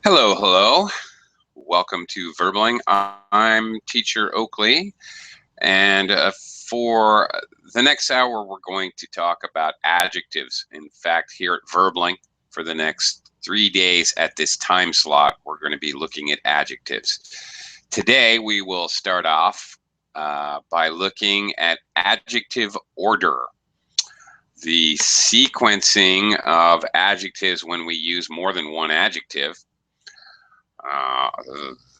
Hello, hello. Welcome to Verbling. I'm Teacher Oakley, and for the next hour, we're going to talk about adjectives. In fact, here at Verbling, for the next 3 days at this time slot, we're going to be looking at adjectives. Today, we will start off by looking at adjective order, the sequencing of adjectives when we use more than one adjective.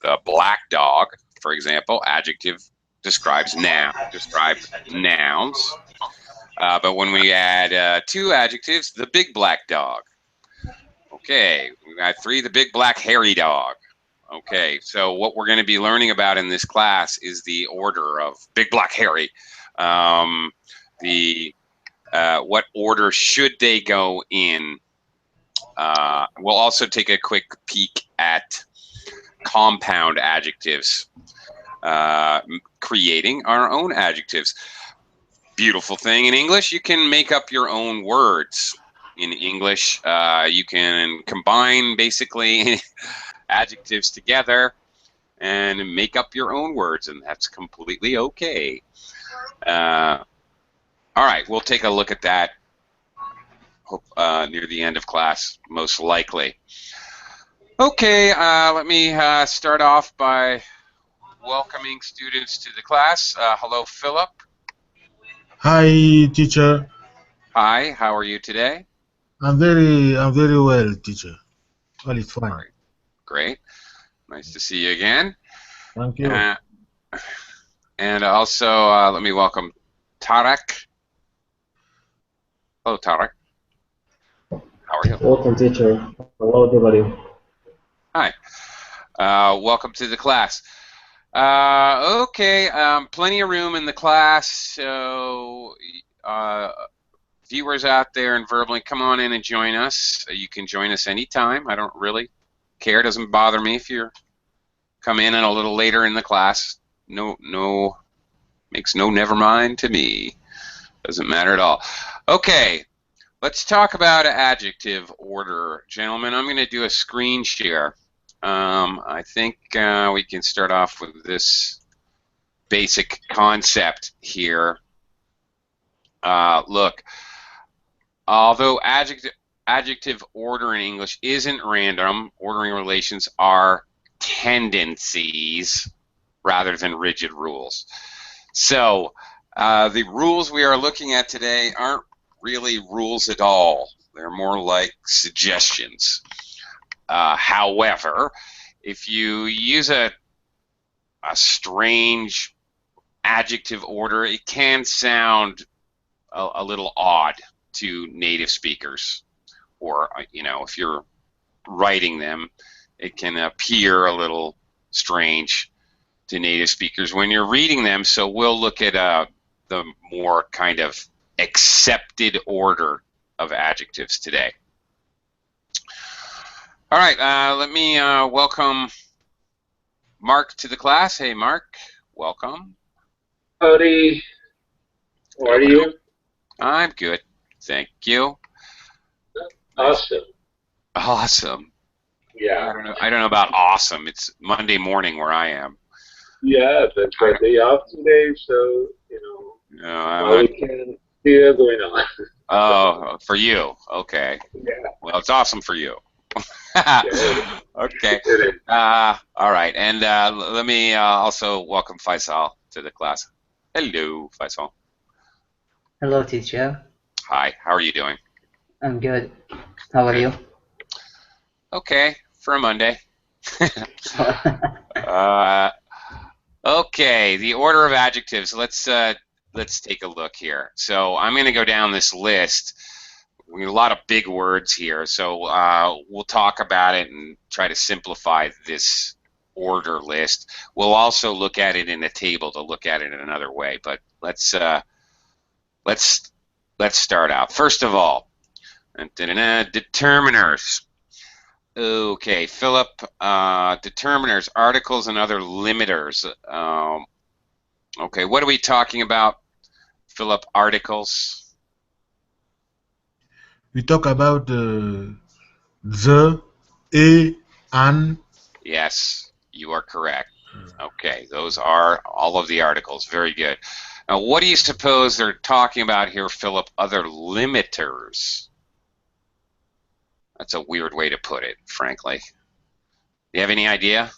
The black dog, for example, adjective describes nouns. But when we add two adjectives, the big black dog. Okay, we got three, the big black hairy dog. Okay, so what we're going to be learning about in this class is the order of big black hairy. What order should they go in? We'll also take a quick peek at compound adjectives, creating our own adjectives. Beautiful thing in English, you can make up your own words. In English, you can combine basically adjectives together and make up your own words, and that's completely okay. All right, we'll take a look at that near the end of class, most likely. Okay, let me start off by welcoming students to the class. Hello, Philip. Hi, teacher. Hi, how are you today? I'm very well, teacher. All is fine. All right. Great. Nice to see you again. Thank you. And also, let me welcome Tarek. Hello, Tarek. How are you? Welcome, teacher. Hello, everybody. Hi. Welcome to the class. Okay, plenty of room in the class, so viewers out there in Verbally, come on in and join us. You can join us anytime. I don't really care. It doesn't bother me if you come in a little later in the class. No, makes no never mind to me. Doesn't matter at all. Okay, let's talk about adjective order. Gentlemen, I'm going to do a screen share. I think we can start off with this basic concept here. Look, although adjective order in English isn't random, ordering relations are tendencies rather than rigid rules. So the rules we are looking at today aren't really rules at all. They're more like suggestions. However, if you use a strange adjective order, it can sound a little odd to native speakers, or if you're writing them, it can appear a little strange to native speakers when you're reading them. So we'll look at the more kind of accepted order of adjectives today. All right, let me welcome Mark to the class. Hey, Mark, welcome. Howdy. How are you? I'm good, thank you. Awesome. Awesome. Yeah. I don't know about awesome. It's Monday morning where I am. Yeah, that's my day off today, so my weekend still going on. Oh, for you? Okay. Yeah. Well, it's awesome for you. Okay. All right, and let me also welcome Faisal to the class. Hello, Faisal. Hello, teacher. Hi. How are you doing? I'm good. How are you? Okay, for a Monday. Okay, the order of adjectives. Let's take a look here. So I'm going to go down this list. We have a lot of big words here, so we'll talk about it and try to simplify this order list. We'll also look at it in a table to look at it in another way. But let's start out. First of all, determiners. Okay, Philip, determiners, articles, and other limiters. Okay, what are we talking about, Philip? Articles? We talk about the, a, An. Yes, you are correct. Okay, those are all of the articles. Very good. Now, what do you suppose they're talking about here, Philip? Other limiters. That's a weird way to put it, frankly. Do you have any idea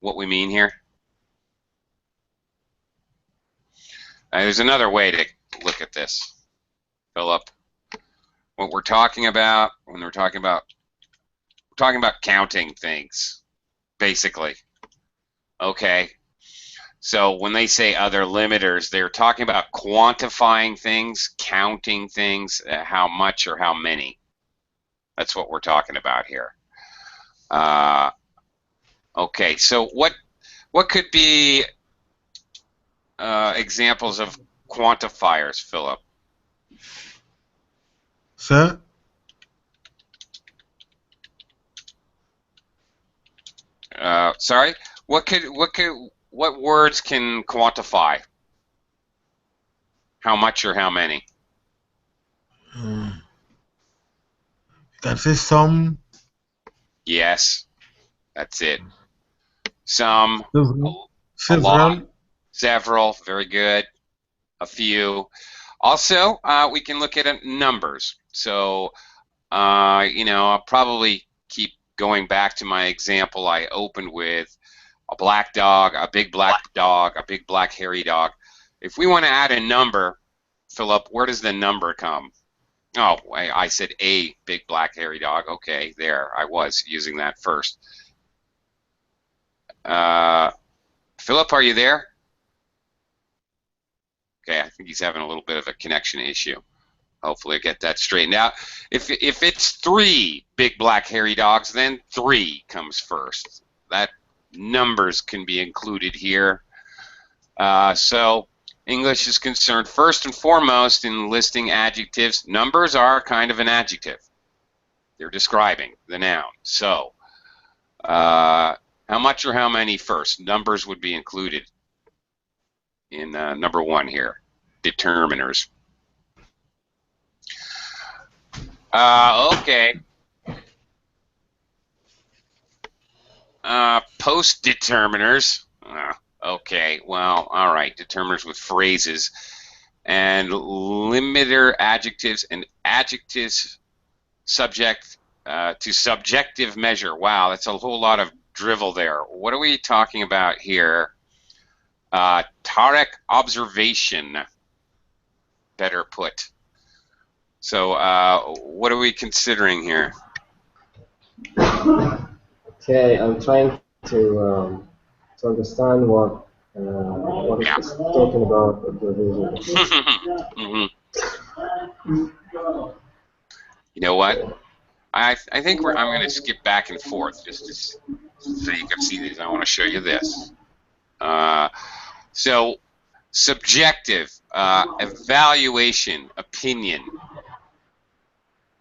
what we mean here? There's another way to look at this, Philip. What we're talking about when we're talking about counting things, basically. Okay. So when they say other limiters, they're talking about quantifying things, counting things, how much or how many. That's what we're talking about here. Okay, so what could be examples of quantifiers, Philip? Sir? Sorry, what words can quantify? How much or how many? You can say some. Yes, that's it. Some, Several. a lot, several, very good, a few. Also, we can look at numbers. So, you know, I'll probably keep going back to my example I opened with, a black dog, a big black dog, a big black hairy dog. If we want to add a number, Philip, where does the number come? Oh, I said a big black hairy dog. Okay, there, I was using that first. Philip, are you there? Okay, I think he's having a little bit of a connection issue. Hopefully I get that straightened out. If it's 3 big black hairy dogs, then 3 comes first. That numbers can be included here. So English is concerned first and foremost in listing adjectives. Numbers are kind of an adjective. They're describing the noun. So how much or how many first? Numbers would be included in number 1 here, determiners. Okay. Post-determiners. Okay, well, all right. Determiners with phrases and limiter adjectives and adjectives subject to subjective measure. Wow, that's a whole lot of drivel there. What are we talking about here? Tarek observation, better put. So what are we considering here? Okay, I'm trying to understand what it's talking about. You know what? I think I'm going to skip back and forth just so you can see these. I want to show you this. So subjective, evaluation, opinion.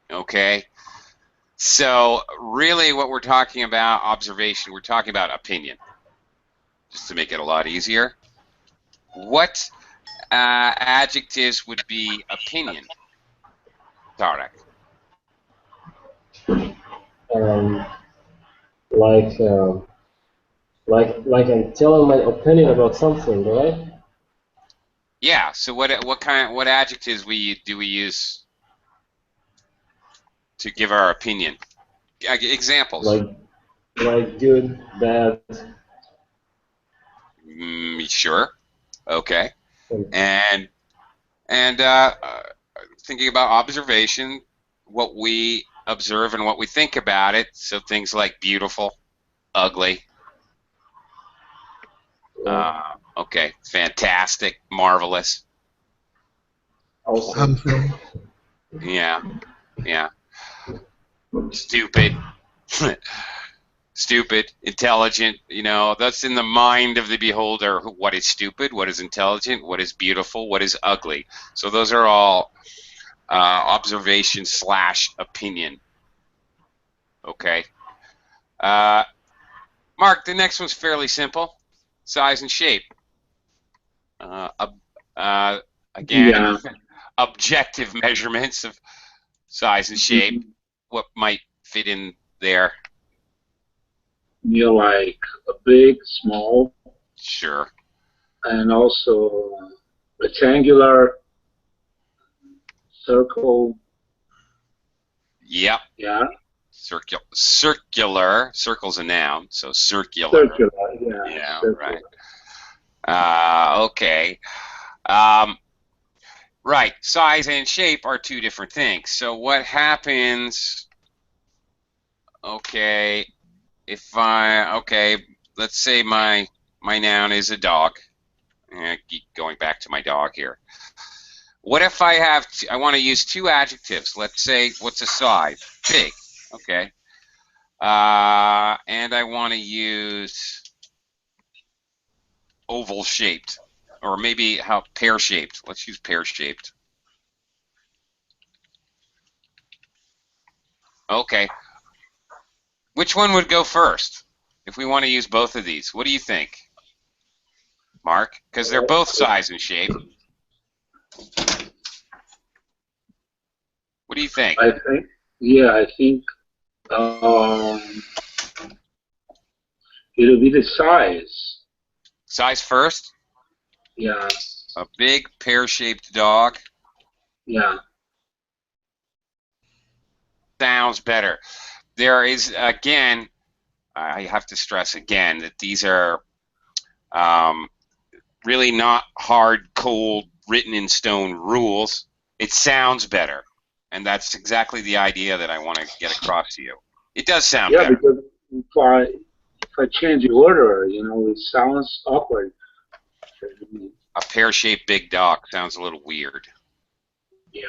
Okay. So really what we're talking about, observation, we're talking about opinion. Just to make it a lot easier. What adjectives would be opinion, Tarek? Like I'm telling my opinion about something, right? Yeah. So what adjectives do we use to give our opinion? Examples. Like good, bad. Sure. Okay. And thinking about observation, what we observe and what we think about it. So things like beautiful, ugly. Okay. Fantastic, marvelous. Awesome. Yeah. Yeah. Stupid. Stupid, intelligent, you know, that's in the mind of the beholder. What is stupid, what is intelligent, what is beautiful, what is ugly. So those are all observation / opinion. Okay. Mark, the next one's fairly simple. Size and shape. Again, objective measurements of size and shape. What might fit in there? like a big, small, Sure. and also rectangular, circle. Yep. Yeah. Circular. Circle's a noun, so circular. Circular. Yeah. Yeah. Circular. Right. Okay. Right. Size and shape are two different things. So what happens? Okay. Let's say my noun is a dog. I keep going back to my dog here. What if I want to use two adjectives? Let's say, what's a size? Big. Okay. And I want to use oval shaped, or maybe pear shaped. Let's use pear shaped. Okay. Which one would go first if we want to use both of these? What do you think, Mark? Because they're both size and shape. What do you think? I think it'll be the size. Size first? Yeah. A big pear-shaped dog? Yeah. Sounds better. There is, again, I have to stress again that these are really not hard, cold, written in stone rules. It sounds better. And that's exactly the idea that I want to get across to you. It does sound better. Yeah, because if I change the order, it sounds awkward. A pear-shaped big dog sounds a little weird. Yeah.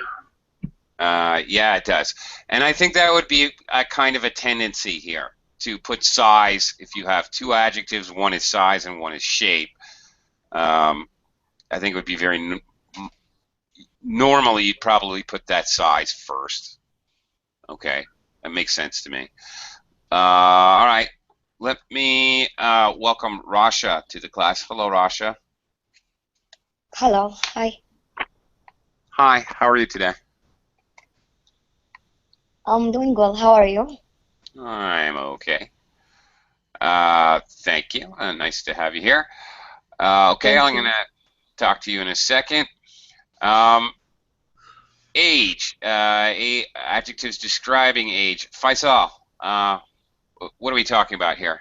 Yeah, it does. And I think that would be a kind of a tendency here to put size. If you have two adjectives, one is size and one is shape, I think it would be very normally you'd probably put that size first. Okay, that makes sense to me. All right, let me welcome Rasha to the class. Hello, Rasha. Hello. Hi. Hi. How are you today? I'm doing well. How are you? I'm okay. Thank you. Nice to have you here. Okay, I'm going to talk to you in a second. Age. Adjectives describing age. Faisal, what are we talking about here?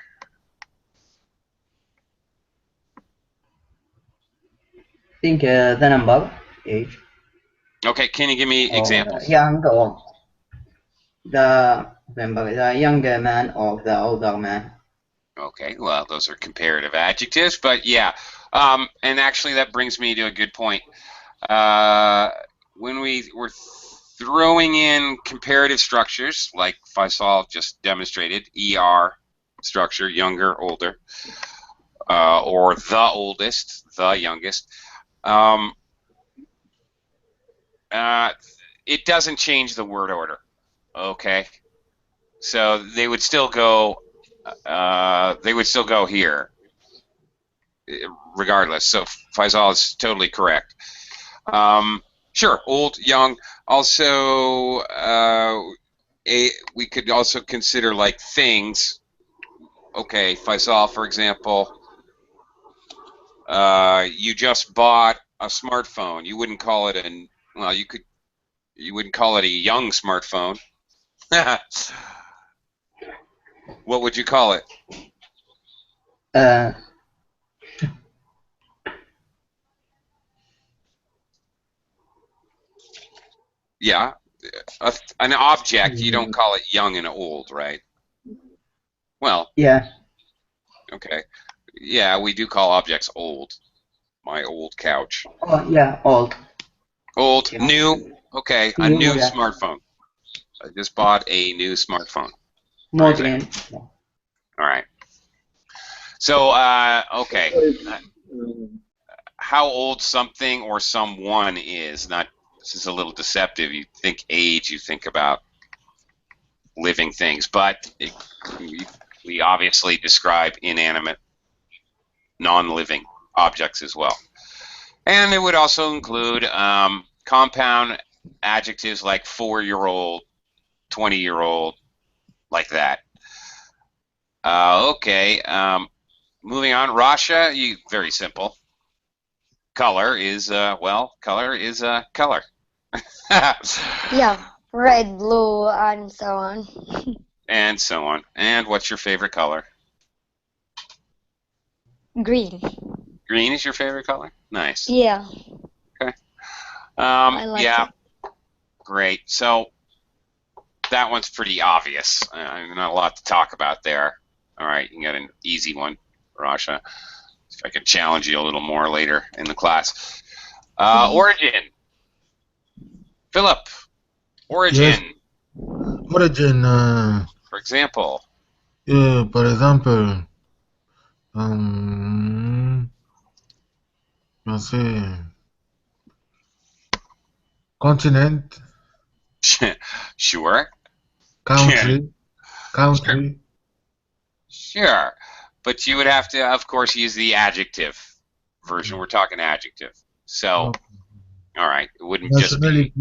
I think the number, age. Okay, can you give me examples? Young or the younger man or the older man. Okay, well, those are comparative adjectives, but yeah. And actually, that brings me to a good point. When we were throwing in comparative structures, like Faisal just demonstrated, ER structure, younger, older, or the oldest, the youngest, it doesn't change the word order, okay? So they would still go here, regardless. So Faisal is totally correct. Sure, old, young. Also, we could also consider like things. Okay, Faisal, for example, you just bought a smartphone. You wouldn't call it you wouldn't call it a young smartphone. What would you call it? Yeah, an object, you don't call it young and old, right? Well, yeah. Okay. Yeah, we do call objects old. My old couch. Oh, yeah, old. Old, Yeah. new. Okay, a new yeah. smartphone. I just bought a new smartphone. Modern. All right. So, okay. How old something or someone is, this is a little deceptive. You think age, you think about living things, but we obviously describe inanimate, non-living objects as well. And it would also include compound adjectives like 4-year-old, 20-year-old, like that. Okay. Moving on. Rasha, very simple. Color is well, color is color. Yeah, red, blue, and so on. And so on. And what's your favorite color? Green. Green is your favorite color? Nice. Yeah, Okay. I like Yeah. it. Great. So that one's pretty obvious. Not a lot to talk about there. All right, you got an easy one, Rasha. If I can challenge you a little more later in the class. Origin. Philip. Origin. Yes. Origin. For example. Yeah. For example, let's say continent, Sure. country, country. Sure. But you would have to, of course, use the adjective version. We're talking adjective. So, Okay. all right, it wouldn't just be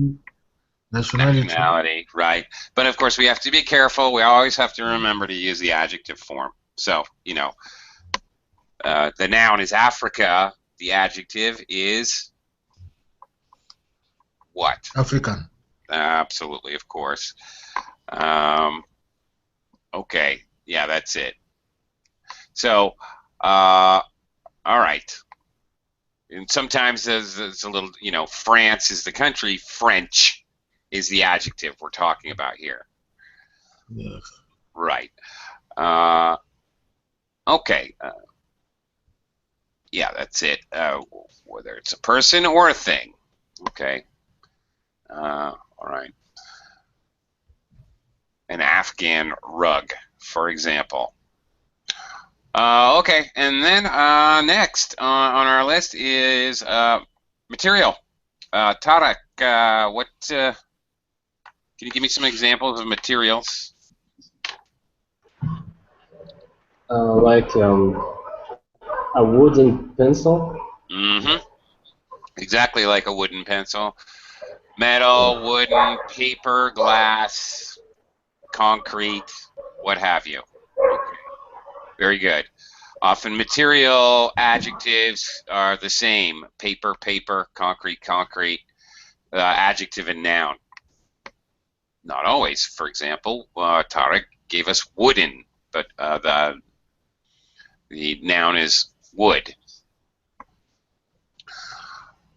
nationality, right? But of course, we have to be careful. We always have to remember to use the adjective form. So, you know, the noun is Africa. The adjective is what? African. Absolutely, of course. Okay, yeah, that's it. So, all right. And sometimes there's a little, you know, France is the country. French is the adjective we're talking about here. Yes. Right. Okay. Yeah, that's it. Whether it's a person or a thing. Okay. All right. An Afghan rug, for example. Okay, and then next on our list is material. Tarek, what? Can you give me some examples of materials? Like a wooden pencil. Mm-hmm. Exactly like a wooden pencil. Metal, wooden, paper, glass, concrete, what have you. Okay. Very good. Often material adjectives are the same. Paper, paper, concrete, concrete, adjective and noun. Not always. For example, Tarek gave us wooden, but the noun is wood.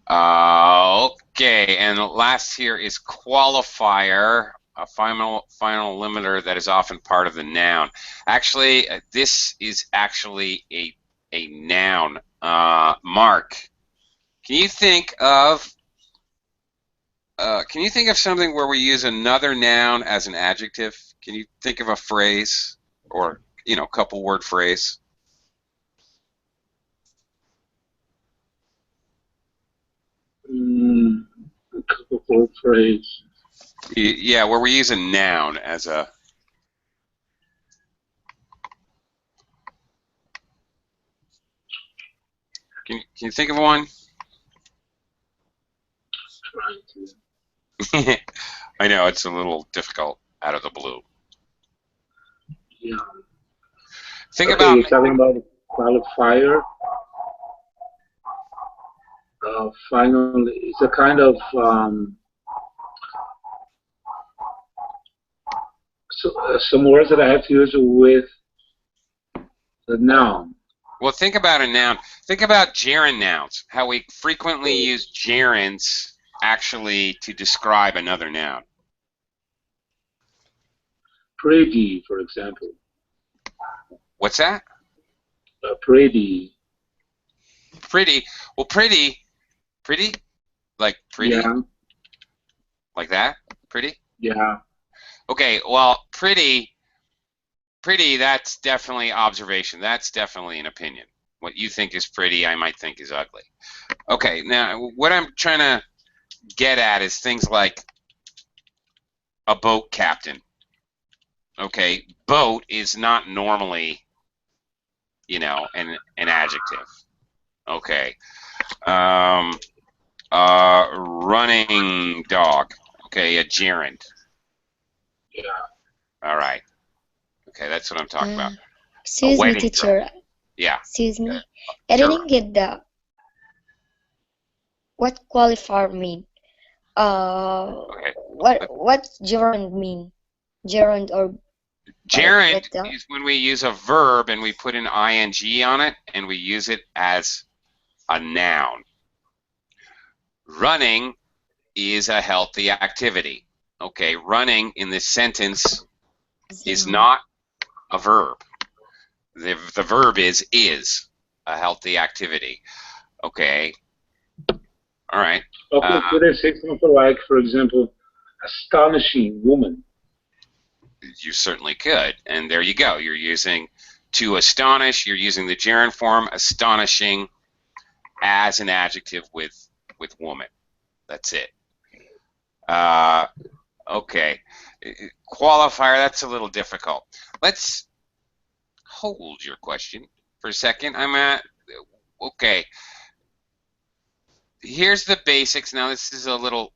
Okay, and last here is qualifier, a final limiter that is often part of the noun. Actually, this is actually a noun. Mark, can you think of something where we use another noun as an adjective? Can you think of a phrase or, you know, couple word phrase? A couple word phrase. Yeah, where we use a noun as a. Can you think of one? Trying to. I know it's a little difficult out of the blue. Yeah. Think okay, about. You're talking about qualifier. Final. It's a kind of some words that I have to use with the noun. Well, think about a noun. Think about gerund nouns. How we frequently use gerunds actually to describe another noun. Pretty, for example. What's that? Pretty. Pretty. Well, pretty, like pretty, Yeah. like that. Pretty. Yeah. Okay. Well, pretty. That's definitely observation. That's definitely an opinion. What you think is pretty, I might think is ugly. Okay. Now, what I'm trying to get at is things like a boat captain. Okay, boat is not normally, you know, an adjective. Okay, running dog. Okay, a gerund. Yeah. All right. Okay, that's what I'm talking about. Excuse me, teacher. Yeah. Excuse me. I didn't get what qualifier mean. Okay. What's gerund mean? Gerund or gerund is when we use a verb and we put an ing on it and we use it as a noun. Running is a healthy activity. Okay, running in this sentence is not a verb. The verb is a healthy activity. Okay. All right. Okay, could I say something like, for example, astonishing woman? You certainly could. And there you go. You're using to astonish. You're using the gerund form astonishing as an adjective with woman. That's it. Okay. Qualifier, that's a little difficult. Let's hold your question for a second. Okay. Here's the basics. Now this is a little,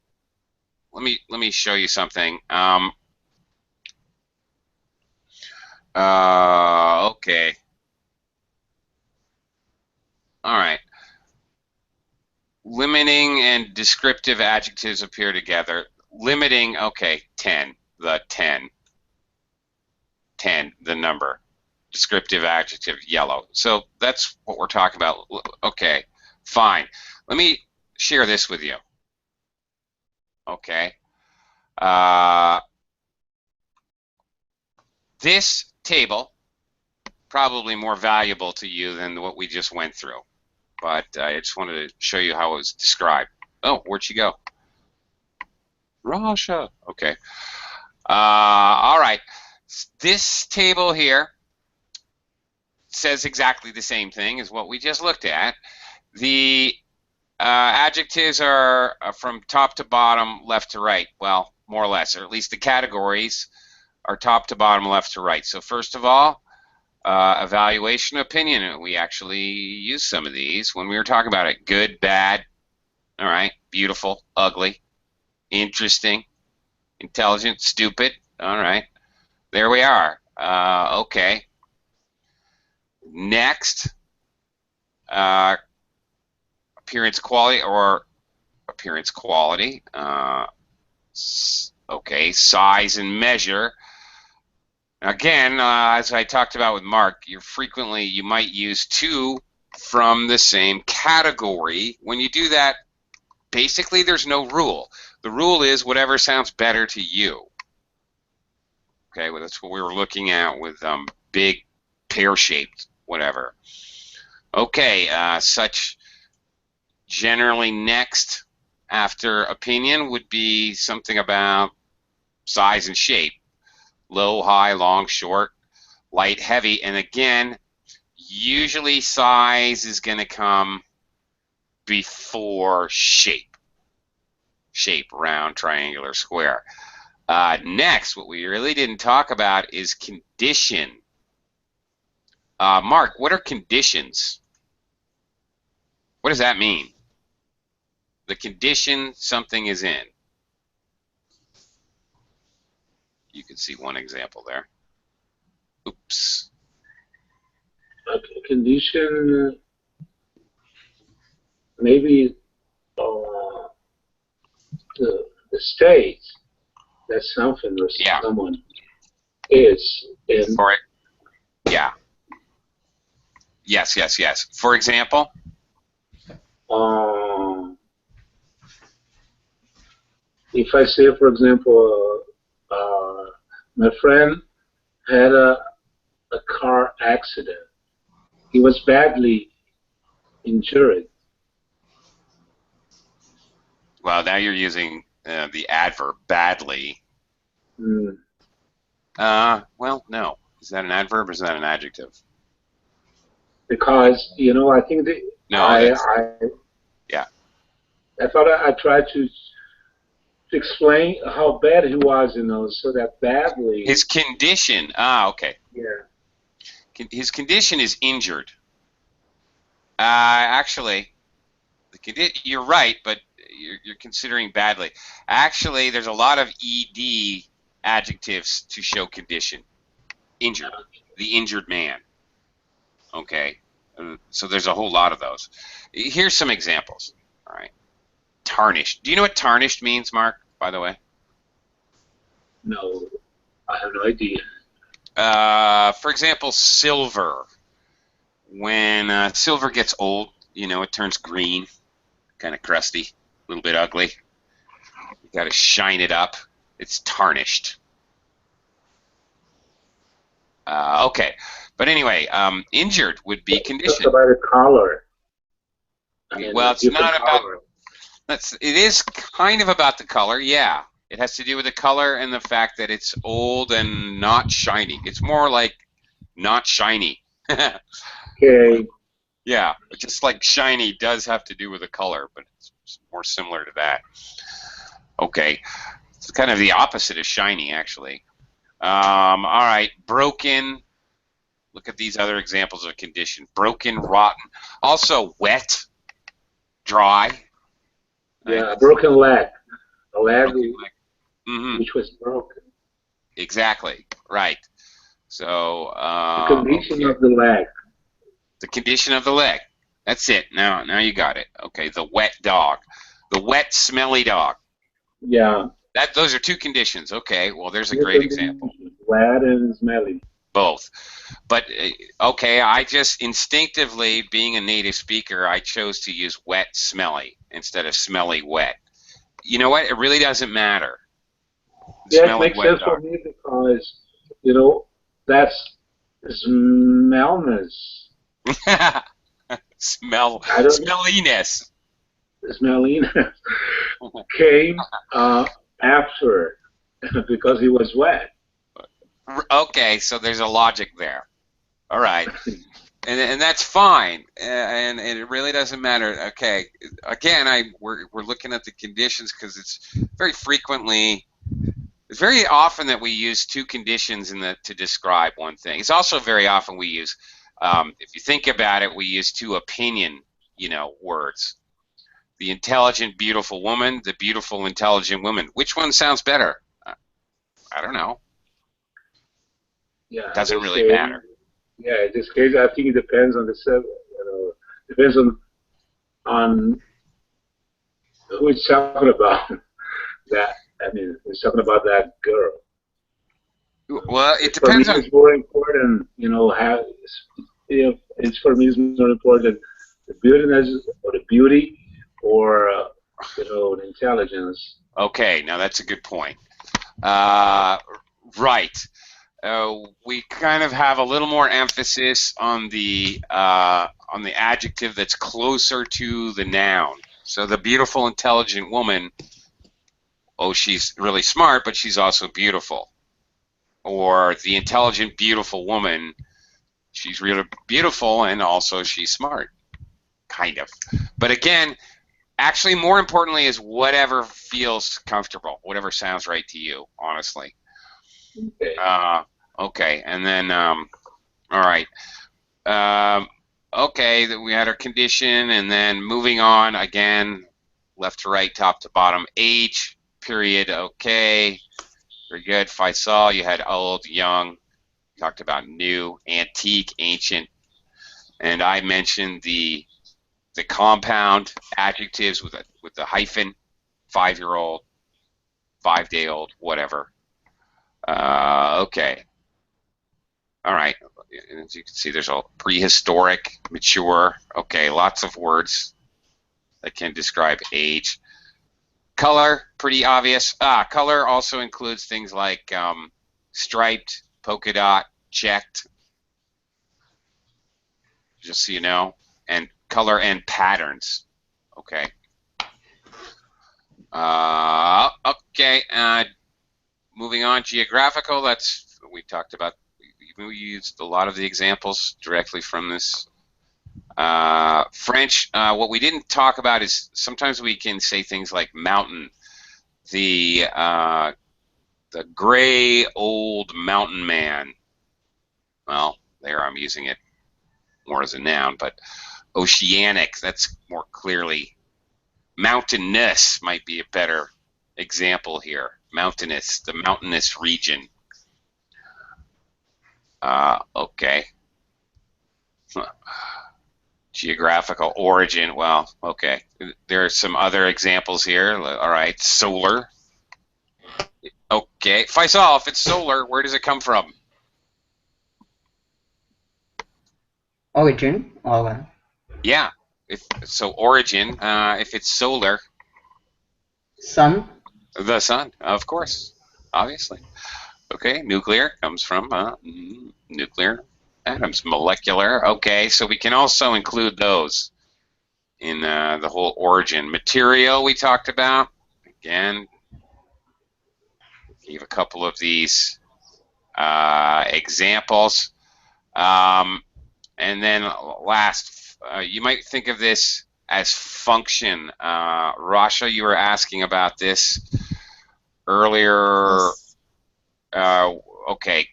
let me show you something. Okay. All right. Limiting and descriptive adjectives appear together. Limiting, okay, 10, the 10. 10, the number. Descriptive adjective, yellow. So that's what we're talking about. Okay, fine. Let me share this with you. Okay. This table, probably more valuable to you than what we just went through. But I just wanted to show you how it was described. Oh, where'd she go? Russia. Okay. All right. This table here says exactly the same thing as what we just looked at. The adjectives are from top to bottom, left to right. Well, more or less, or at least the categories are top to bottom, left to right. So first of all, evaluation opinion. We actually used some of these when we were talking about it. Good, bad, all right, beautiful, ugly, interesting, intelligent, stupid, all right. There we are. Okay. Next, appearance quality or appearance quality. Okay, size and measure. Again, as I talked about with Mark, you might use two from the same category. When you do that, basically there's no rule. The rule is whatever sounds better to you. Okay, well, that's what we were looking at with big, pear-shaped, whatever. Okay, such generally next after opinion would be something about size and shape. Low, high, long, short, light, heavy, and again, usually size is going to come before shape. Shape, round, triangular, square. Next, what we really didn't talk about is condition. Mark, what are conditions? What does that mean? The condition something is in. You can see one example there. Oops. A condition, maybe the state that something or someone is in. For it. Yeah. Yes, yes, yes. For example? If I say, for example, my friend had a car accident. He was badly injured. Well, now you're using the adverb, badly. Mm. Well, no. Is that an adverb or is that an adjective? Because, I think that yeah. I thought I tried to explain how bad he was, so that badly. His condition. Okay. Yeah. His condition is injured. Actually, you're right, but you're considering badly. Actually, there's a lot of ed adjectives to show condition. Injured. The injured man. Okay, so there's a whole lot of those. Here's some examples. All right, tarnished. Do you know what tarnished means, Mark? By the way. No, I have no idea. For example, silver. When silver gets old, you know, it turns green, kind of crusty, a little bit ugly. You got to shine it up. It's tarnished. Okay, but anyway, injured would be conditioned. It's about the color. I mean, Well, it's not about. color. It is kind of about the color, yeah. It has to do with the color and the fact that it's old and not shiny. It's more like not shiny. Okay. Yeah, but just like shiny does have to do with the color, but it's more similar to that. Okay, it's kind of the opposite of shiny, actually. All right, broken. Look at these other examples of condition. Broken, rotten. Also wet, dry. Yeah, Right? a broken leg. A leg Mm-hmm. which was broken. Exactly, right. So The condition of the leg. The condition of the leg. That's it. Now you got it. Okay, the wet dog. The wet, smelly dog. Yeah. Those are two conditions. Okay, well, there's a great example. Wet and smelly. Both. But, okay, I just instinctively, being a native speaker, I chose to use wet, smelly instead of smelly, wet. You know what? It really doesn't matter. Yeah, it makes sense for me because, you know, that's smellness. Smelliness. Smelliness came after because he was wet. Okay, so there's a logic there. All right. And that's fine, and it really doesn't matter. Okay, again, we're looking at the conditions because it's very often that we use two conditions to describe one thing. It's also very often we use, if you think about it, we use two opinion, words. The intelligent, beautiful woman, the beautiful, intelligent woman. Which one sounds better? I don't know. Yeah, doesn't really matter. Yeah, in this case, I think it depends on the depends on who it's talking about. That I mean, it's talking about that girl. Well, it depends on. It's more important, if it's for me, it's more important the beauty or the intelligence. Okay, now that's a good point. Right. We kind of have a little more emphasis on the adjective that's closer to the noun. So the beautiful, intelligent woman, she's really smart, but she's also beautiful. Or the intelligent, beautiful woman, she's really beautiful and also she's smart. Kind of. But again, actually more importantly is whatever feels comfortable, whatever sounds right to you, honestly. Okay. Okay, and then, all right. Okay, we had our condition, and then moving on again, left to right, top to bottom. Age, period, okay. Very good. Faisal, you had old, young. Talked about new, antique, ancient. And I mentioned the compound adjectives with the hyphen, 5-year-old, 5-day-old, whatever. Okay. All right. As you can see, there's a prehistoric, mature. Okay, lots of words that can describe age. Color, pretty obvious. Color also includes things like striped, polka dot, checked, just so you know, and color and patterns. Okay. Okay. Moving on, geographical. That's we talked about. We used a lot of the examples directly from this. French. What we didn't talk about is sometimes we can say things like mountain. The gray old mountain man. Well, there I'm using it more as a noun, but oceanic. That's more clearly. Mountainous might be a better example here. Mountainous, the mountainous region. Okay. Geographical origin. Well, okay. There are some other examples here. All right. Solar. Okay. Faisal, if it's solar, where does it come from? Origin or Yeah. So origin, if it's solar, sun. the sun, of course, obviously. Okay, nuclear comes from nuclear atoms. Molecular, okay, so we can also include those in the whole origin. Material we talked about, again, gave a couple of these examples. And then last, you might think of this as function. Rasha, you were asking about this earlier. Yes. Okay,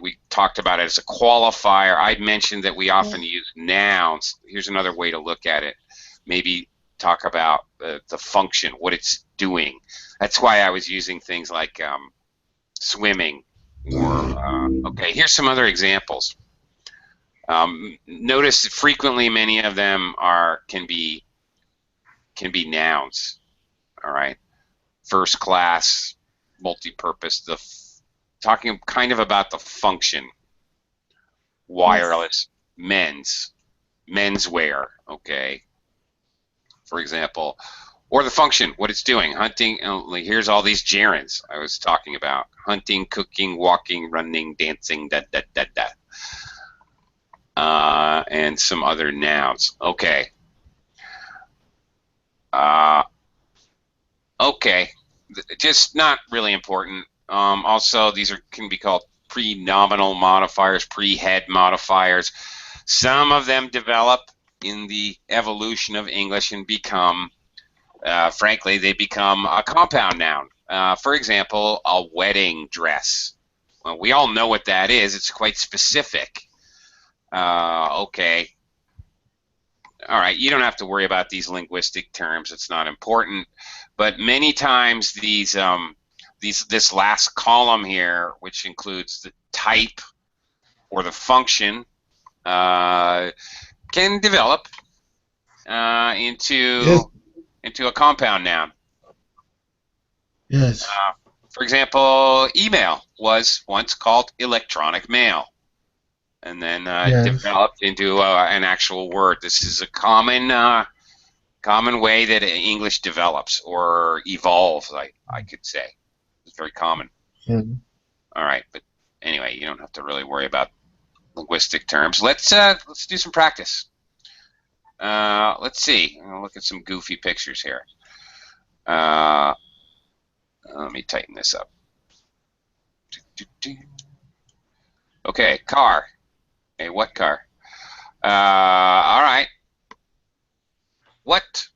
we talked about it as a qualifier. I mentioned that we often use nouns. Here's another way to look at it. Maybe talk about the function, what it's doing. That's why I was using things like swimming. Or okay, here's some other examples. Notice that frequently many of them can be nouns. All right, first class, multi-purpose. Talking kind of about the function. Wireless, menswear. Okay, for example, or the function, what it's doing. Hunting. Here's all these gerunds I was talking about: hunting, cooking, walking, running, dancing. And some other nouns. Okay. Okay. Just not really important. Also, these can be called pre-nominal modifiers, pre-head modifiers. Some of them develop in the evolution of English and become, frankly, they become a compound noun. For example, a wedding dress. Well, we all know what that is. It's quite specific. Okay. All right, you don't have to worry about these linguistic terms. It's not important. But many times this last column here, which includes the type or the function, can develop into a compound noun. Yes. For example, email was once called electronic mail, and then developed into an actual word. This is a common way that English develops or evolves, I could say. It's very common. All right, but anyway, you don't have to really worry about linguistic terms. Let's do some practice. Let's see. I'll look at some goofy pictures here. Let me tighten this up. Okay, car. Hey, what car? All right. What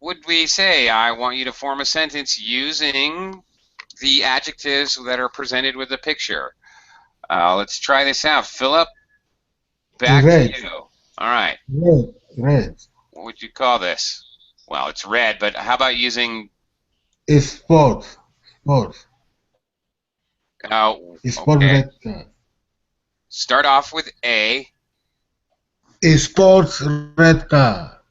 would we say? I want you to form a sentence using the adjectives that are presented with the picture. Let's try this out. Philip, back to you. All right. Red. What would you call this? Well, it's red, but how about using... Sport. Sport okay. red car. Start off with A. Sports red car.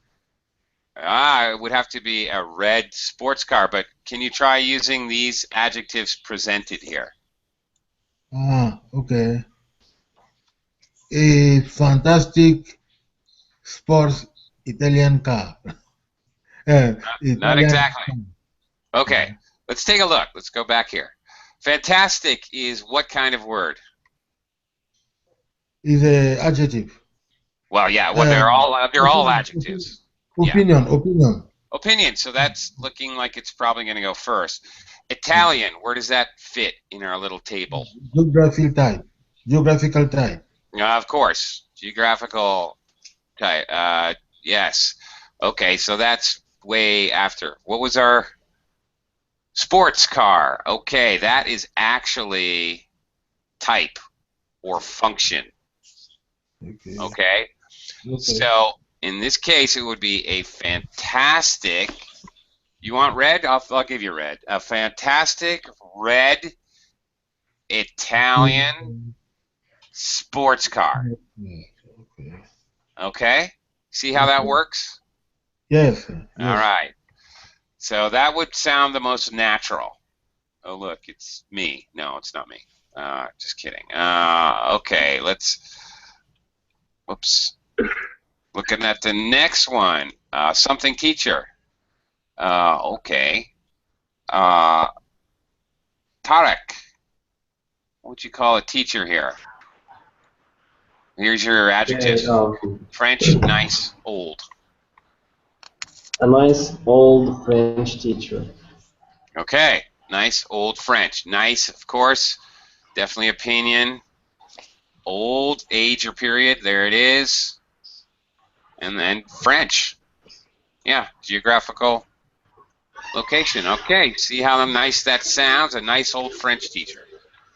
It would have to be a red sports car, but can you try using these adjectives presented here? Okay. A fantastic sports Italian car. Not exactly. Okay, let's take a look. Let's go back here. Fantastic is what kind of word? Is an adjective. Well, yeah. Well, they're all adjectives. Opinion. So that's looking like it's probably going to go first. Italian. Where does that fit in our little table? Geographical type. Of course. Geographical type. Yes. Okay. So that's way after. What was our sports car? Okay, that is actually type or function. Okay. So in this case, it would be a fantastic. You want red? I'll give you red. A fantastic red Italian sports car. Okay. See how that works? Yes. All Yes. right. So that would sound the most natural. Oh, look, it's me. No, it's not me. Just kidding. Okay, let's. Whoops. Looking at the next one. Something teacher. Okay. Tarek. What would you call a teacher here? Here's your adjectives. Okay, French, nice, old. a nice old French teacher. Okay, nice, old French. Nice, of course. Definitely opinion. Old, age or period. There it is. And then French. Yeah, geographical location. Okay, see how nice that sounds? A nice old French teacher.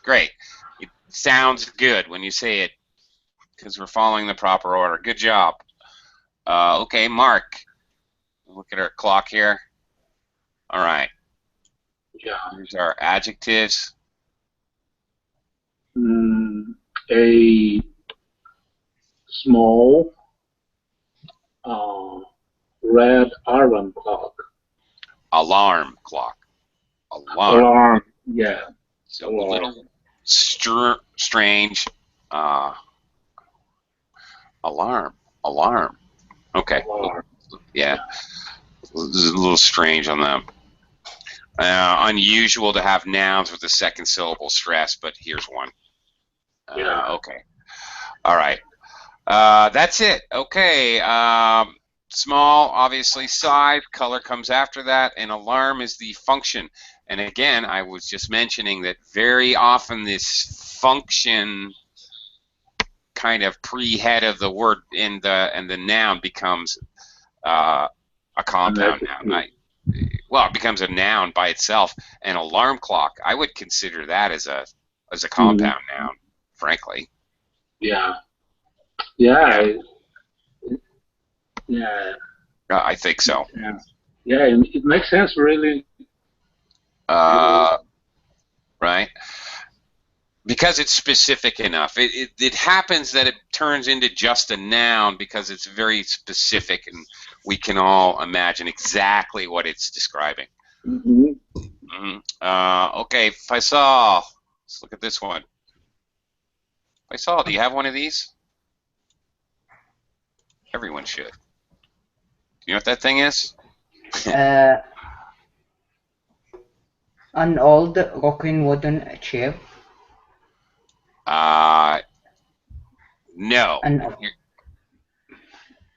Great. It sounds good when you say it because we're following the proper order. Good job. Okay, Mark. Look at our clock here. All right. Yeah. Here's our adjectives. A small red alarm clock. Alarm clock. Alarm. Alarm. Yeah. So a little strange. Alarm. Alarm. Okay. Alarm. Yeah. This is a little strange on them. Unusual to have nouns with the second syllable stress, but here's one. Yeah. Okay. All right. That's it. Okay. Small, obviously, size. Color comes after that, and alarm is the function. And again, I was just mentioning that very often this function kind of pre-head of the word in the noun becomes a compound noun. Well, it becomes a noun by itself. An alarm clock, I would consider that as a compound noun, frankly. Yeah. Yeah. Yeah. I think so. Yeah. Yeah. It makes sense, really. Right? Because it's specific enough. It happens that it turns into just a noun because it's very specific and we can all imagine exactly what it's describing. Okay, Faisal. Let's look at this one. Faisal, do you have one of these? Everyone should. Do you know what that thing is? An old rocking wooden chair. No. An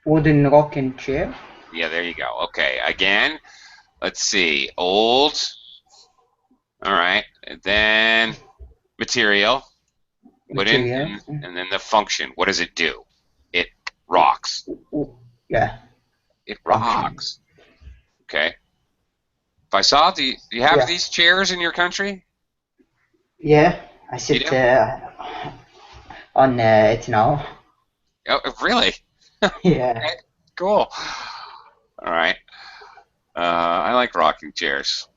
wooden rocking chair. Yeah, there you go. Okay, again, let's see. Old. All right, and then material. Wooden, and then the function. What does it do? It rocks. Yeah. It rocks. Okay. Faisal, do you have these chairs in your country? Yeah, I sit on it now. Oh, really? Yeah. Okay, cool. All right. I like rocking chairs.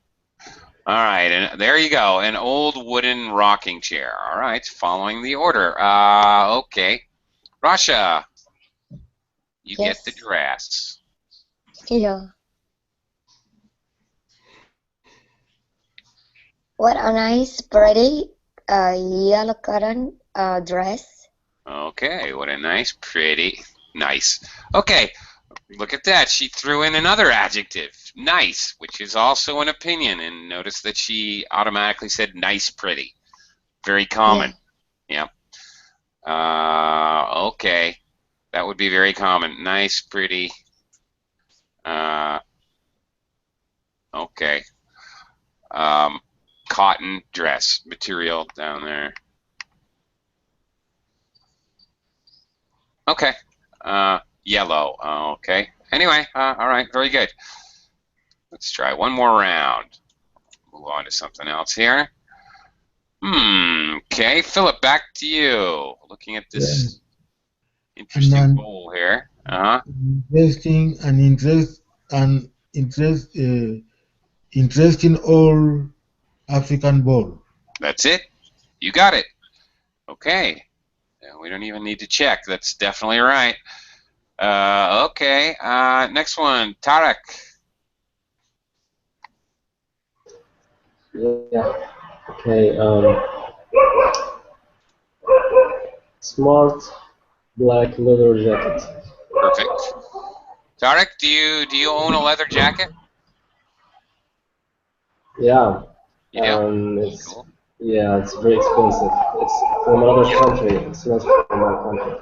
All right, and there you go, an old wooden rocking chair. All right, following the order. Okay. Rasha, you get the dress. Yeah. What a nice, pretty, yellow cotton dress. Okay, what a nice, pretty, nice. Okay, look at that. She threw in another adjective, nice, which is also an opinion. And notice that she automatically said nice, pretty. Very common. Yep. Okay, that would be very common. Nice, pretty. Okay. Cotton dress material down there. Okay. Yellow. Okay. Anyway, all right. Very good. Let's try one more round. Move on to something else here. Okay, Philip, back to you. Looking at this interesting bowl here. Interesting old African bowl. That's it. You got it. Okay. We don't even need to check. That's definitely right. Okay. Next one, Tarek. Yeah. Okay. Smart black leather jacket. Perfect. Tarek, do you own a leather jacket? Yeah. You do? It's Cool. yeah, it's very expensive. It's from another country. It's not from my country.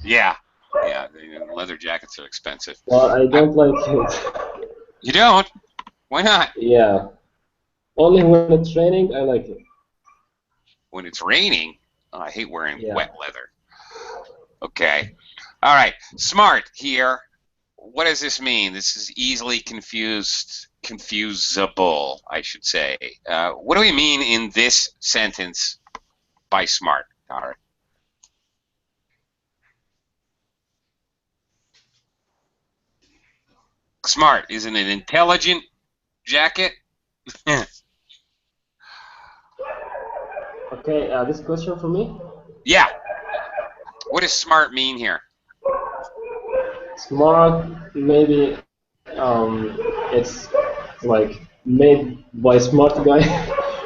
Yeah. Yeah. The leather jackets are expensive. But I don't like it. You don't? Why not? Yeah. Only when it's raining, I like it. When it's raining, oh, I hate wearing Yeah. wet leather. Okay. All right. Smart here. What does this mean? This is easily confusable, I should say. What do we mean in this sentence by smart, Tarek? Smart, isn't it intelligent jacket? Okay. This question for me. Yeah. What does smart mean here? Smart, maybe. It's like made by smart guy,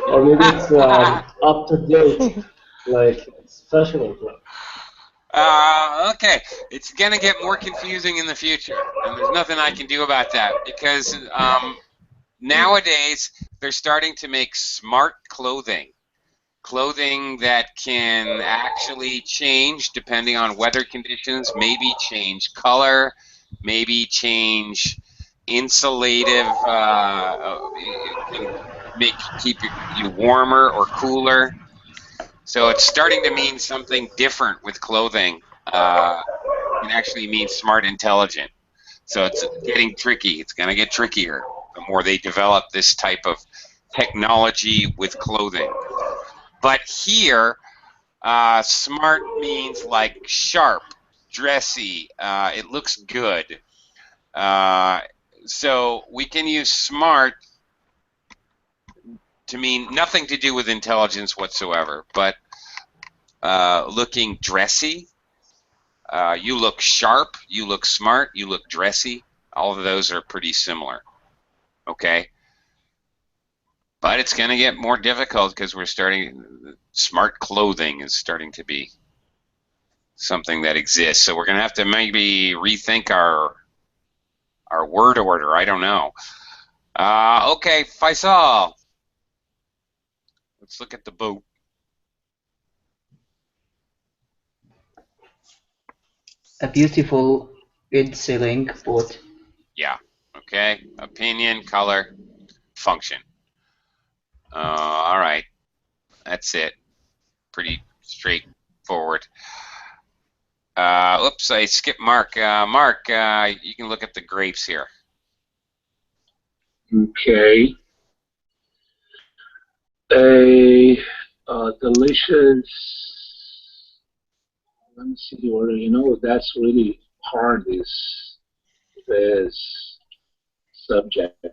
or maybe it's up to date. Like it's fashionable. Okay, it's going to get more confusing in the future, and there's nothing I can do about that because nowadays they're starting to make smart clothing. Clothing that can actually change depending on weather conditions, maybe change color, maybe change insulative, keep you warmer or cooler. So it's starting to mean something different with clothing. It can actually mean smart intelligent. So it's getting tricky. It's going to get trickier the more they develop this type of technology with clothing. But here, smart means like sharp, dressy, it looks good. So we can use smart to mean nothing to do with intelligence whatsoever, but looking dressy, you look sharp, you look smart, you look dressy. All of those are pretty similar, okay? But it's going to get more difficult because we're starting, smart clothing is starting to be something that exists. So we're going to have to maybe rethink our word order. I don't know. Okay, Faisal. Let's look at the boat. A beautiful red-sailing boat. Yeah. Okay. Opinion, color, function. All right. That's it. Pretty straightforward. Oops, I skipped Mark. Mark, you can look at the grapes here. Okay. A delicious. Let me see the order. You know, that's really hard. This subject.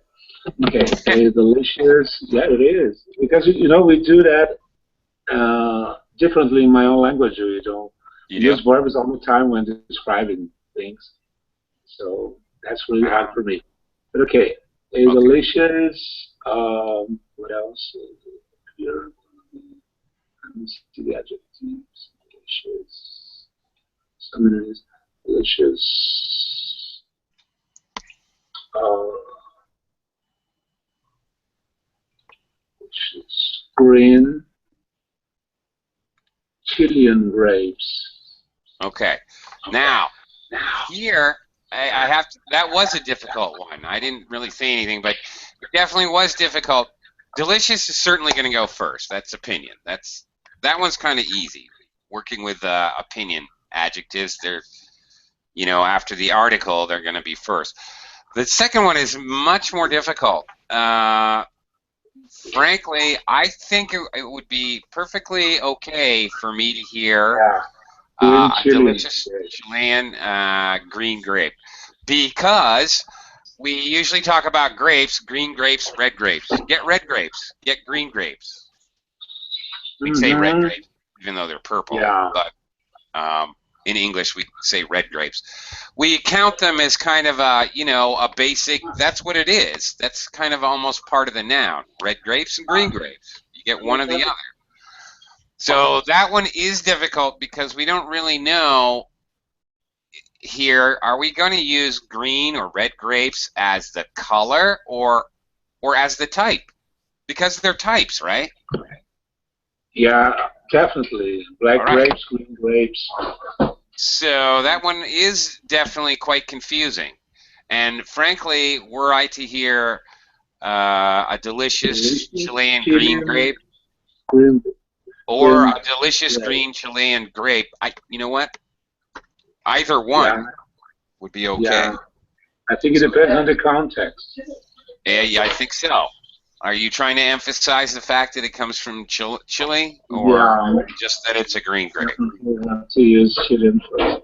Okay, a delicious. Yeah, it is because you know we do that differently in my own language. We don't use verbs all the time when describing things. So that's really hard for me. But okay, a delicious. What else? Here, let me see the adjectives. Delicious. Some of it is delicious. Green Chilean grapes. Okay. Now here I have to. That was a difficult one. I didn't really say anything, but it definitely was difficult. Delicious is certainly going to go first. That's opinion. That one's kind of easy. Working with opinion adjectives, they're after the article, they're going to be first. The second one is much more difficult. Frankly, I think it would be perfectly okay for me to hear a delicious Chilean green grape, because we usually talk about grapes, green grapes, red grapes. Get red grapes, get green grapes. We'd say red grapes, even though they're purple. Yeah. But in English we say red grapes. We count them as kind of a, you know, a basic, that's what it is. That's kind of almost part of the noun. Red grapes and green grapes. You get one or the other. So that one is difficult because we don't really know here, are we going to use green or red grapes as the color or as the type? Because they're types, right? Yeah, definitely. Black grapes, green grapes. So that one is definitely quite confusing. And frankly, were I to hear a delicious Chilean green grape or a delicious green Chilean grape, you know what? Either one would be okay. Yeah. I think it depends on the context. Yeah, I think so. Are you trying to emphasize the fact that it comes from Chile, or just that it's a green grape? We have to use Chilean first.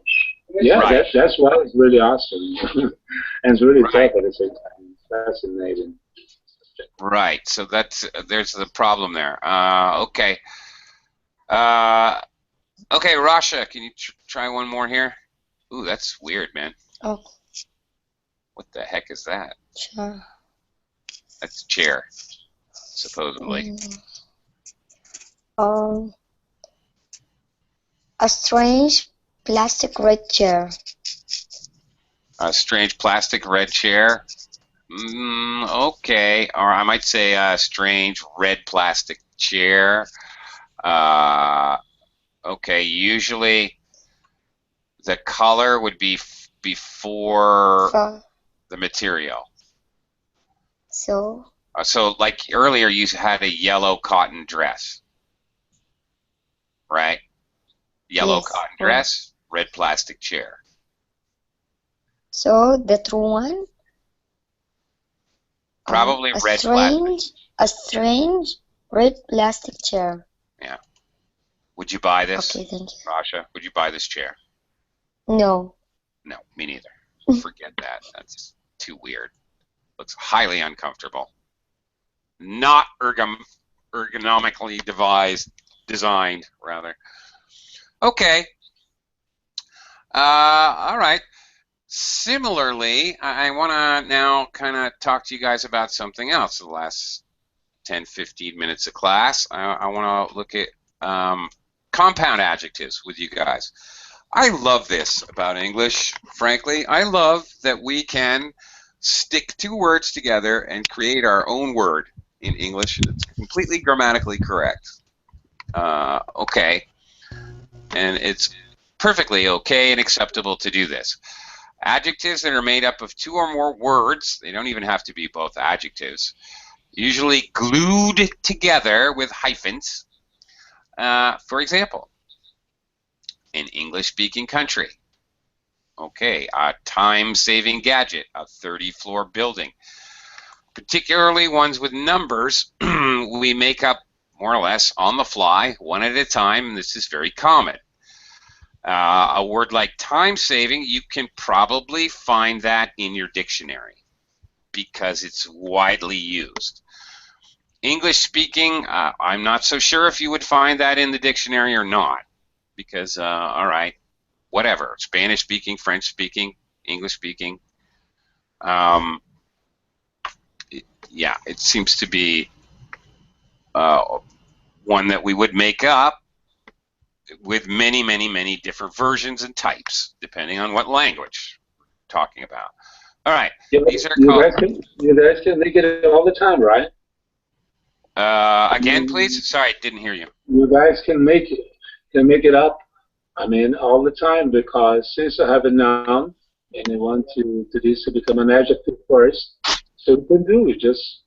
Yeah, that's why it's really awesome. And it's really tough at the same time. It's fascinating. Right. So there's the problem there. Okay. Okay, Rasha, can you try one more here? Ooh, that's weird, man. Oh. What the heck is that? Sure. That's a chair, supposedly. A strange plastic red chair. A strange plastic red chair. Okay, or I might say a strange red plastic chair. Okay, usually the color would be before the material. So like earlier you had a yellow cotton dress, right? Yellow cotton dress, red plastic chair. So the true one? Probably red plastic. A strange red plastic chair. Yeah. Would you buy this? Okay, thank you. Rasha, would you buy this chair? No. No, me neither. Forget that. That's too weird. Looks highly uncomfortable. Not ergonomically designed, rather. Okay. All right. Similarly, I want to now kind of talk to you guys about something else. The last 10, 15 minutes of class, I want to look at compound adjectives with you guys. I love this about English, frankly. I love that we can stick two words together and create our own word in English. It's completely grammatically correct. Okay. And it's perfectly okay and acceptable to do this. Adjectives that are made up of two or more words, they don't even have to be both adjectives, usually glued together with hyphens. For example, an English-speaking country. Okay, a time-saving gadget, a 30-floor building. Particularly ones with numbers, we make up more or less on the fly, one at a time, and this is very common. A word like time-saving, you can probably find that in your dictionary because it's widely used. English-speaking, I'm not so sure if you would find that in the dictionary or not because, all right, whatever, Spanish-speaking, French-speaking, English-speaking. Yeah, it seems to be one that we would make up with many, many, many different versions and types, depending on what language we're talking about. All right, these are you guys can make it all the time, right? Again, please. Sorry, didn't hear you. You guys can make it up. I mean, all the time, because since I have a noun and I want this to become an adjective first, so you can do it. Just.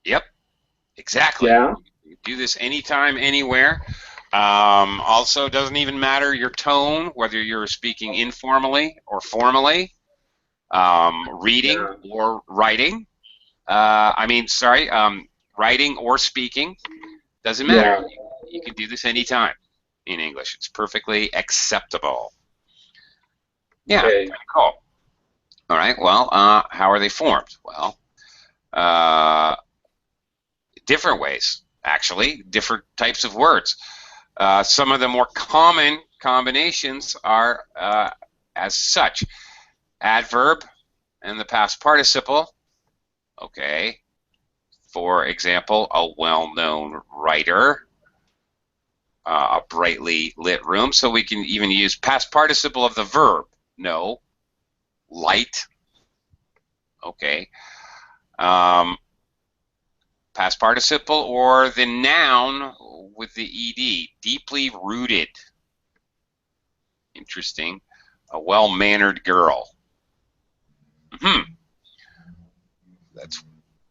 Yep. Exactly. Yeah. You do this anytime, anywhere. Also, doesn't even matter your tone, whether you're speaking informally or formally, reading or writing. Writing or speaking. Doesn't matter. You can do this anytime in English. It's perfectly acceptable. Yeah, okay. Cool. All right, well, how are they formed? Well, different ways, actually, different types of words. Some of the more common combinations are as such. Adverb and the past participle. Okay. For example, a well-known writer. A brightly lit room. So we can even use past participle of the verb. No. Light. Okay. Past participle or the noun with the ed. Deeply rooted. Interesting. A well-mannered girl.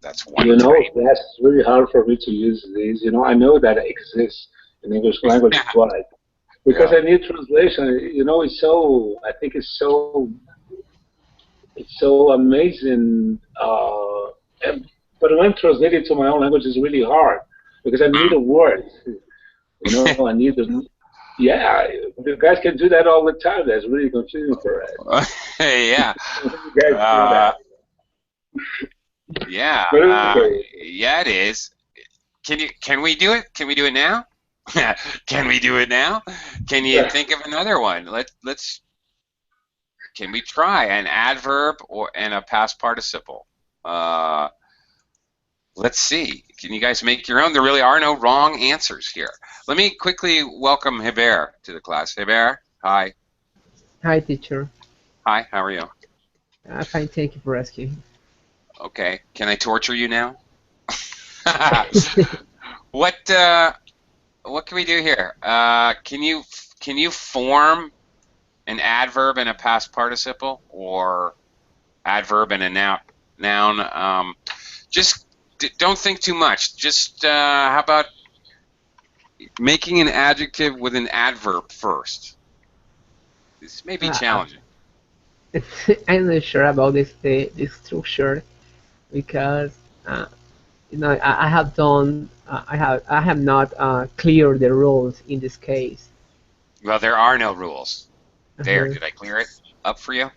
That's one. You know, that's really hard for me to use these. You know, I know that it exists in English language, but because I need translation, you know, it's so. I think it's so amazing. But when translated to my own language, it's really hard because I need a word. You know, I need the. Yeah, you guys can do that all the time. That's really confusing for us. Yeah. You guys do that. Yeah. Yeah, it is. Can we do it? Can we do it now? Can we do it now? Can you think of another one? Let's. Can we try an adverb and a past participle? Let's see. Can you guys make your own? There really are no wrong answers here. Let me quickly welcome Heber to the class. Heber, hi. Hi, teacher. Hi, how are you? Fine, thank you for asking. Okay. Can I torture you now? What can we do here? Can you form an adverb and a past participle, or adverb and a noun? Just don't think too much. Just how about making an adjective with an adverb first? This may be challenging. I'm not sure about this structure because you know I have done I have not cleared the rules in this case. Well, there are no rules. There, did I clear it up for you?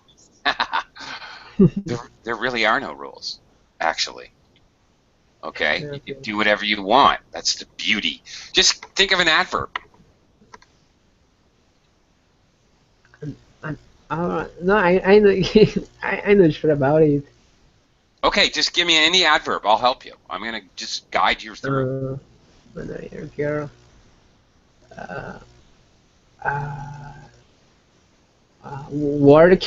There really are no rules, actually. Okay, you can do whatever you want. That's the beauty. Just think of an adverb. No, I know I'm not sure about it. Okay, just give me any adverb. I'll help you. I'm gonna just guide you through. Girl. Work.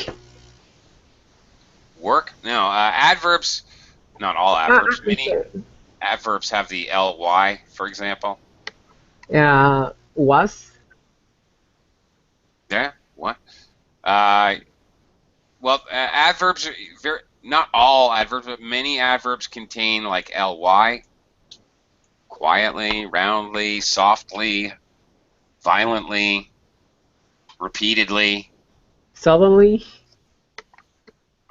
Work? No. Adverbs. Not all adverbs. Many adverbs have the ly, for example. Was. Yeah. What? Well, adverbs are not all adverbs, but many adverbs contain like ly. Quietly, roundly, softly, violently, repeatedly. Suddenly.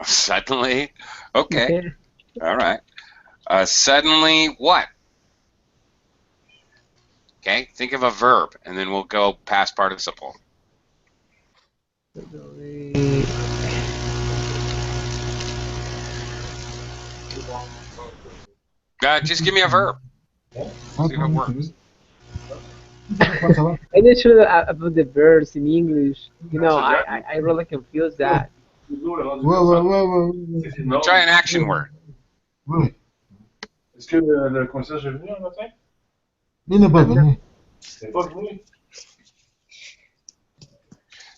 Suddenly. Okay. All right. Suddenly what? Okay. Think of a verb, and then we'll go past participle. Just give me a verb. See if it works. I'm not sure about the verbs in English. You know, I really confuse that. Try an action word. Oui. Est-ce que le concierge est venu un matin? Il n'est pas venu. Il n'est pas venu.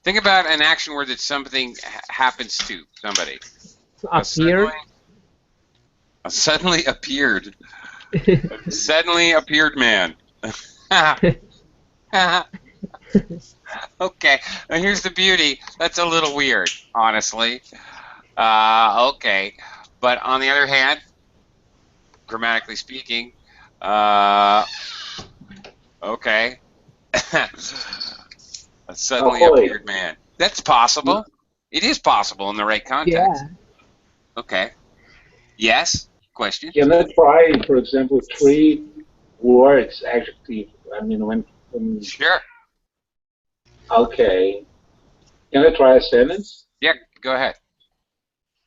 Think about an action word that something happens to somebody. Appeared. Suddenly appeared. Suddenly appeared man. Okay, now here's the beauty. That's a little weird, honestly. Okay, but on the other hand, grammatically speaking, okay. A suddenly appeared man. That's possible. It is possible in the right context. Yeah. Okay. Yes? Question? Can I try, for example, 3 words, adjective? I mean, when Sure. Okay. Can I try a sentence? Yeah, go ahead.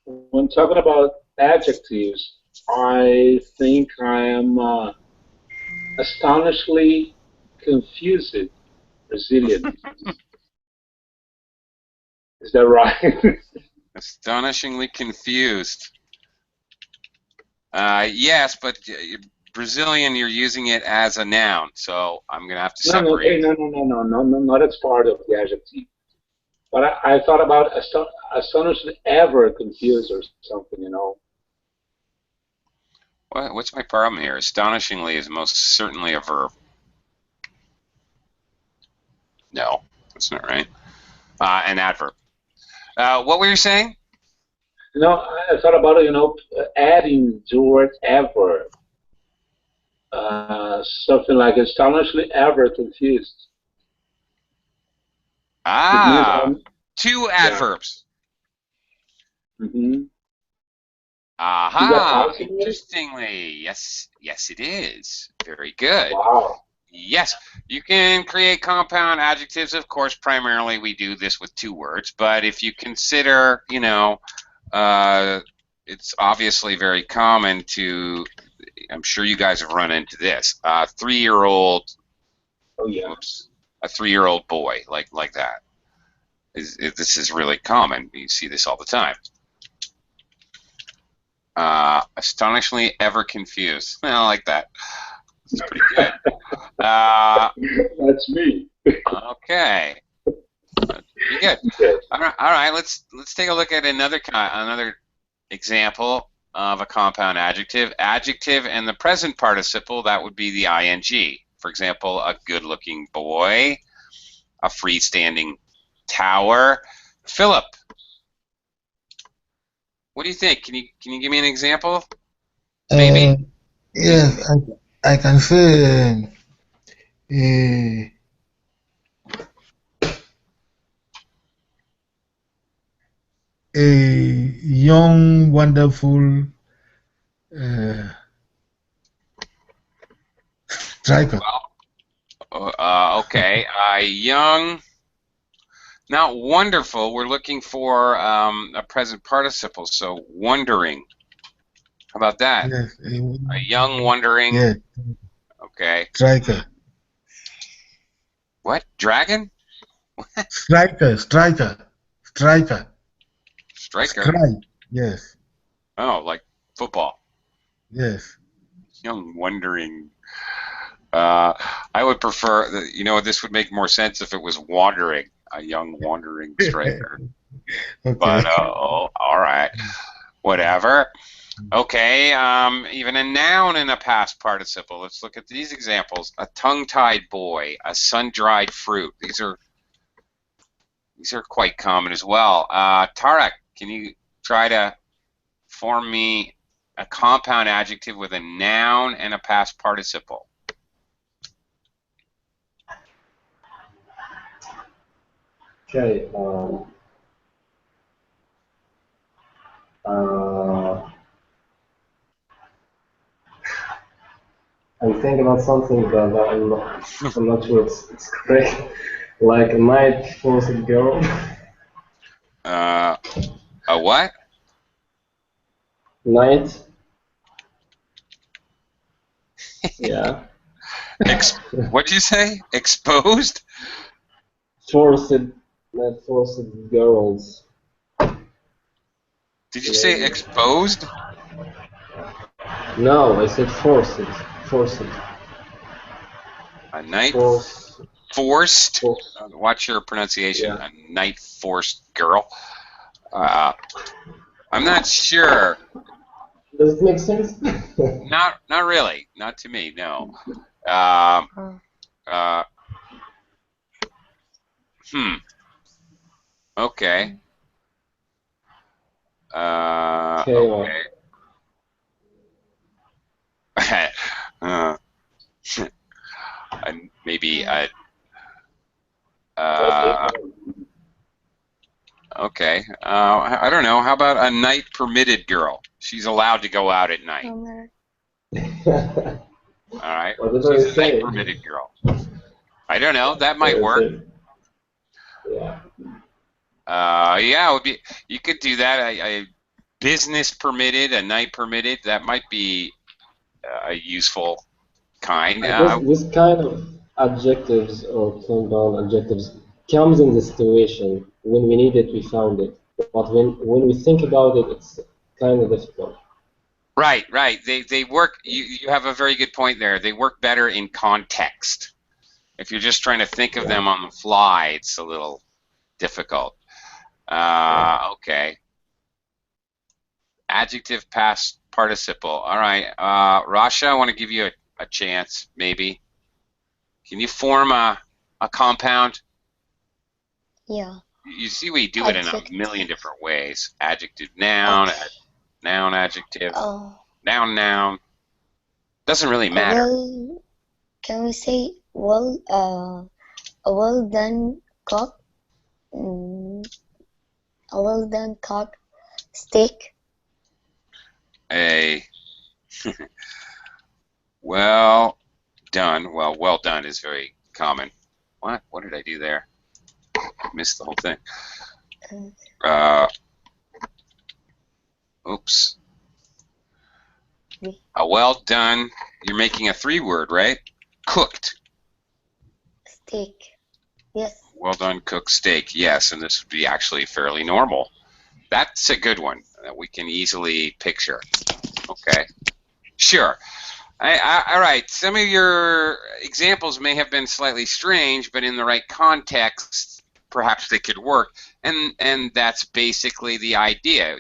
When talking about adjectives, I think I am astonishingly confused resilient. Is that right? Astonishingly confused. Yes, but Brazilian, you're using it as a noun, so I'm going to have to separate. No, not as part of the adjective. But I thought about astonishingly ever confused or something, you know. What's my problem here? Astonishingly is most certainly a verb. No, that's not right. An adverb. What were you saying? No, I thought about it, you know, adding the word ever. Something like astonishingly ever confused. Ah, two adverbs. Yeah. Mm-hmm. Aha, interestingly. Yes, it is. Very good. Wow. Yes, you can create compound adjectives. Of course, primarily we do this with two words, but if you consider, you know, it's obviously very common to, I'm sure you guys have run into this, 3-year-old, oh yeah, oops, a 3-year-old boy, like that. This is really common. You see this all the time. Astonishingly ever confused. I like that. It's pretty good. That's me. Okay. Pretty good. All right. Let's take a look at another example of a compound adjective. Adjective and the present participle, that would be the ing. For example, a good-looking boy, a freestanding tower. Philip, what do you think? Can you give me an example? Maybe. Yes, I can say a young, wonderful striker. Well, okay. Young, not wonderful. We're looking for a present participle, so wondering. How about that? Yes, A young, wondering. Yeah. Okay. Striker. What? Dragon? Striker. Striker. Yes. Oh, like football. Yes. Young, wondering. I would prefer, you know, this would make more sense if it was wandering. A young, wandering striker. Okay. But, all right. Whatever. Okay, even a noun in a past participle. Let's look at these examples. A tongue-tied boy, a sun-dried fruit. These are quite common as well. Tarek, can you try to form me a compound adjective with a noun and a past participle? Okay. I'm thinking about something, but I'm not sure it's correct. Like a night forced girl. A what? Night. Yeah. What did you say? Exposed? Night forced girls. Did you say exposed? No, I said forced. Forced. A night Forced. forced. Watch your pronunciation. Yeah. A night forced girl. I'm not sure. Does it make sense? Not really. Not to me. No. Okay. Okay. Maybe okay. I don't know. How about a night permitted girl? She's allowed to go out at night. All right. She's a night permitted girl. I don't know. That might work. Yeah. Yeah, it would be. You could do that. A business permitted, a night permitted. That might be a useful kind. This kind of adjectives or compound adjectives comes in the situation when we need it, we found it. But when we think about it, it's kind of difficult. Right, right. They work. You have a very good point there. They work better in context. If you're just trying to think of them on the fly, it's a little difficult. Okay. Adjective past participle. All right, Rasha, I want to give you a chance, maybe. Can you form a compound? Yeah. You see, we do it in a Adjective. million different ways. Adjective, noun, Okay. noun, adjective, Oh. noun, noun. Doesn't really matter. Well, can we say a well done cook? A well done cooked steak. A well done. Well done is very common. What? What did I do there? Missed the whole thing. Oops. A well done. You're making a 3-word, right? Cooked. Steak. Yes. Well done cooked steak. Yes, and this would be actually fairly normal. That's a good one that we can easily picture. Okay. Sure. All right. Some of your examples may have been slightly strange, but in the right context, perhaps they could work. And that's basically the idea.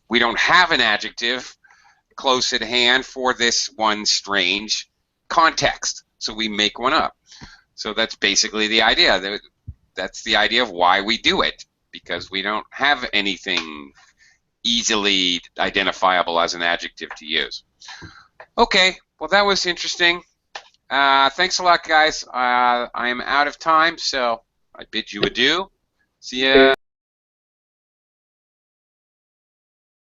We don't have an adjective close at hand for this one strange context, so we make one up. So that's basically the idea. That's the idea of why we do it, because we don't have anything easily identifiable as an adjective to use. Okay, well, that was interesting. Thanks a lot, guys. I am out of time, so I bid you adieu. See ya.